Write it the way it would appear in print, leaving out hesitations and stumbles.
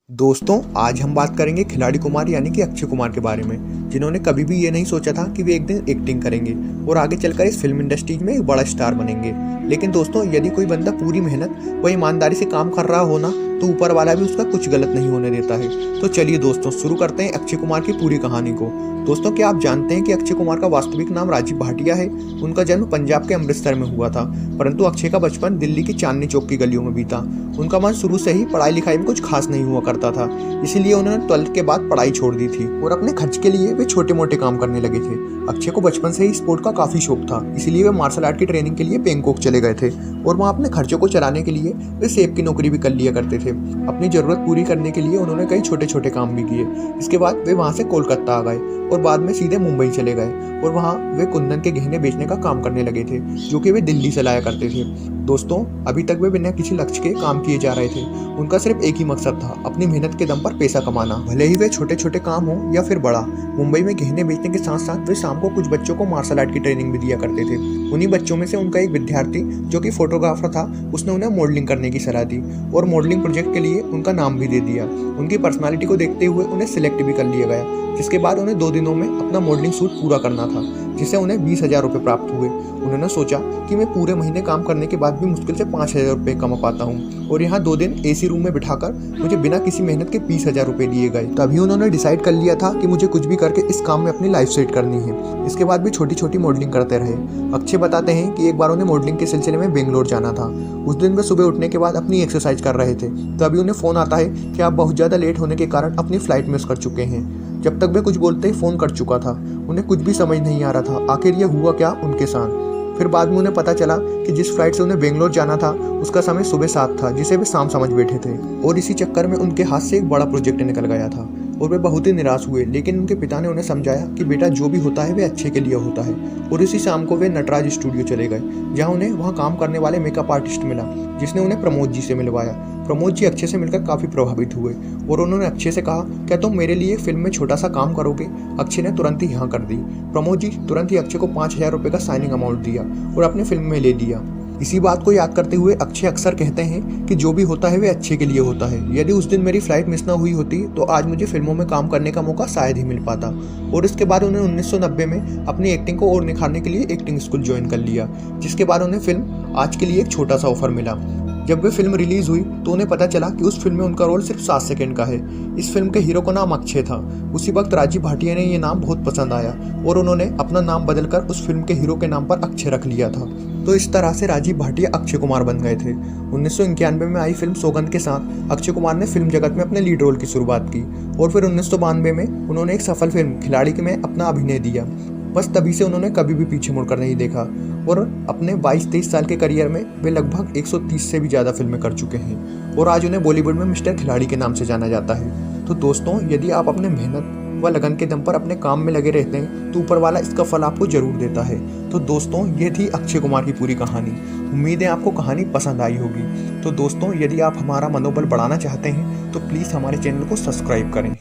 दोस्तों आज हम बात करेंगे खिलाड़ी कुमार यानी कि अक्षय कुमार के बारे में, जिन्होंने कभी भी ये नहीं सोचा था कि वे एक दिन एक्टिंग करेंगे और आगे चलकर इस फिल्म इंडस्ट्री में एक बड़ा स्टार बनेंगे। लेकिन दोस्तों यदि कोई बंदा पूरी मेहनत व ईमानदारी से काम कर रहा हो ना, तो ऊपर वाला भी उसका कुछ गलत नहीं होने देता है। तो चलिए दोस्तों शुरू करते हैं अक्षय कुमार की पूरी कहानी को। दोस्तों क्या आप जानते हैं कि अक्षय कुमार का वास्तविक नाम राजीव भाटिया है। उनका जन्म पंजाब के अमृतसर में हुआ था, परंतु अक्षय का बचपन दिल्ली की चांदनी चौक की गलियों में बीता। उनका मन शुरू से ही पढ़ाई लिखाई में कुछ खास नहीं हुआ करता था, इसीलिए उन्होंने 12th के बाद पढ़ाई छोड़ दी थी और अपने खर्च के लिए वे छोटे मोटे काम करने लगे थे। अक्षय को बचपन से ही स्पोर्ट का काफी शौक था, इसीलिए वे मार्शल आर्ट की ट्रेनिंग के लिए बैंकॉक चले गए थे और वहाँ अपने खर्चों को चलाने के लिए वे सेफ की नौकरी भी कर लिया करते थे। अपनी जरूरत पूरी करने के लिए उन्होंने कई छोटे छोटे काम भी किए। इसके बाद वे वहाँ से कोलकाता आ गए और बाद में सीधे मुंबई चले गए और वहाँ वे कुंदन के गहने बेचने का काम करने लगे थे, जो कि वे दिल्ली से लाया करते थे। दोस्तों अभी तक वे बिना किसी लक्ष्य के काम किए जा रहे थे। उनका सिर्फ एक ही मकसद था, अपनी मेहनत के दम पर पैसा कमाना, भले ही वे छोटे छोटे काम हो या फिर बड़ा। मुंबई में गहने बेचने के साथ साथ वे शाम को कुछ बच्चों को मार्शल आर्ट की ट्रेनिंग भी दिया करते थे। उन्हीं बच्चों में से उनका एक विद्यार्थी जो कि फोटोग्राफर था, उसने उन्हें मॉडलिंग करने की सलाह दी और मॉडलिंग प्रोजेक्ट के लिए उनका नाम भी दे दिया। उनकी पर्सनालिटी को देखते हुए उन्हें सिलेक्ट भी कर लिया गया, जिसके बाद उन्हें 2 दिनों में अपना मॉडलिंग शूट पूरा करना था, जिससे उन्हें 20,000 रुपये प्राप्त हुए। उन्होंने सोचा कि मैं पूरे महीने काम करने के बाद भी मुश्किल से 5,000 रुपये कमा पाता हूँ और यहाँ 2 दिन एसी रूम में बिठाकर मुझे बिना किसी मेहनत के 20,000 रुपये दिए गए। तभी उन्होंने डिसाइड कर लिया था कि मुझे कुछ भी करके इस काम में अपनी लाइफ सेट करनी है। इसके बाद भी छोटी छोटी मॉडलिंग करते रहे। अक्षय बताते हैं कि एक बार उन्हें मॉडलिंग के सिलसिले में बेंगलोर जाना था। उस दिन वे सुबह उठने के बाद अपनी एक्सरसाइज कर रहे थे, तभी उन्हें फ़ोन आता है कि आप बहुत ज़्यादा लेट होने के कारण अपनी फ्लाइट मिस कर चुके हैं। जब तक वे कुछ बोलते ही फ़ोन कट चुका था। उन्हें कुछ भी समझ नहीं आ रहा था आखिर ये हुआ क्या उनके साथ। फिर बाद में उन्हें पता चला कि जिस फ्लाइट से उन्हें बेंगलोर जाना था उसका समय सुबह 7 था, जिसे वे शाम समझ बैठे थे और इसी चक्कर में उनके हाथ से एक बड़ा प्रोजेक्ट निकल गया था और वे बहुत ही निराश हुए। लेकिन उनके पिता ने उन्हें समझाया कि बेटा जो भी होता है वे अच्छे के लिए होता है और इसी शाम को वे नटराज स्टूडियो चले गए, जहां उन्हें वहां काम करने वाले मेकअप आर्टिस्ट मिला, जिसने उन्हें प्रमोद जी से मिलवाया। प्रमोद जी अक्षय से मिलकर काफ़ी प्रभावित हुए और उन्होंने अक्षय से कहा, क्या तुम मेरे लिए फिल्म में छोटा सा काम करोगे? अक्षय ने तुरंत ही हाँ कर दी। प्रमोद जी तुरंत ही अक्षय को 5,000 रुपये का साइनिंग अमाउंट दिया और अपने फिल्म में ले लिया। इसी बात को याद करते हुए अक्षय अक्सर कहते हैं कि जो भी होता है वे अच्छे के लिए होता है। यदि उस दिन मेरी फ्लाइट मिस ना हुई होती तो आज मुझे फिल्मों में काम करने का मौका शायद ही मिल पाता। और इसके बाद उन्हें 1990 में अपनी एक्टिंग को और निखारने के लिए एक्टिंग स्कूल ज्वाइन कर लिया, जिसके बाद उन्हें फिल्म आज के लिए एक छोटा सा ऑफर मिला। जब वे फिल्म रिलीज हुई तो उन्हें पता चला कि उस फिल्म में उनका रोल सिर्फ 7 सेकंड का है। इस फिल्म के हीरो का नाम अक्षय था। उसी वक्त राजीव भाटिया ने ये नाम बहुत पसंद आया और उन्होंने अपना नाम बदलकर उस फिल्म के हीरो के नाम पर अक्षय रख लिया था। तो इस तरह से राजीव भाटिया अक्षय कुमार बन गए थे। 1991 में आई फिल्म सौगंध के साथ अक्षय कुमार ने फिल्म जगत में अपने लीड रोल की शुरुआत की और फिर 1992 में उन्होंने एक सफल फिल्म खिलाड़ी में अपना अभिनय दिया। बस तभी से उन्होंने कभी भी पीछे मुड़कर नहीं देखा और अपने 22-23 साल के करियर में वे लगभग 130 से भी ज़्यादा फिल्में कर चुके हैं और आज उन्हें बॉलीवुड में मिस्टर खिलाड़ी के नाम से जाना जाता है। तो दोस्तों यदि आप अपने मेहनत व लगन के दम पर अपने काम में लगे रहते हैं तो ऊपर वाला इसका फल आपको जरूर देता है। तो दोस्तों ये थी अक्षय कुमार की पूरी कहानी। उम्मीद है आपको कहानी पसंद आई होगी। तो दोस्तों यदि आप हमारा मनोबल बढ़ाना चाहते हैं तो प्लीज़ हमारे चैनल को सब्सक्राइब करें।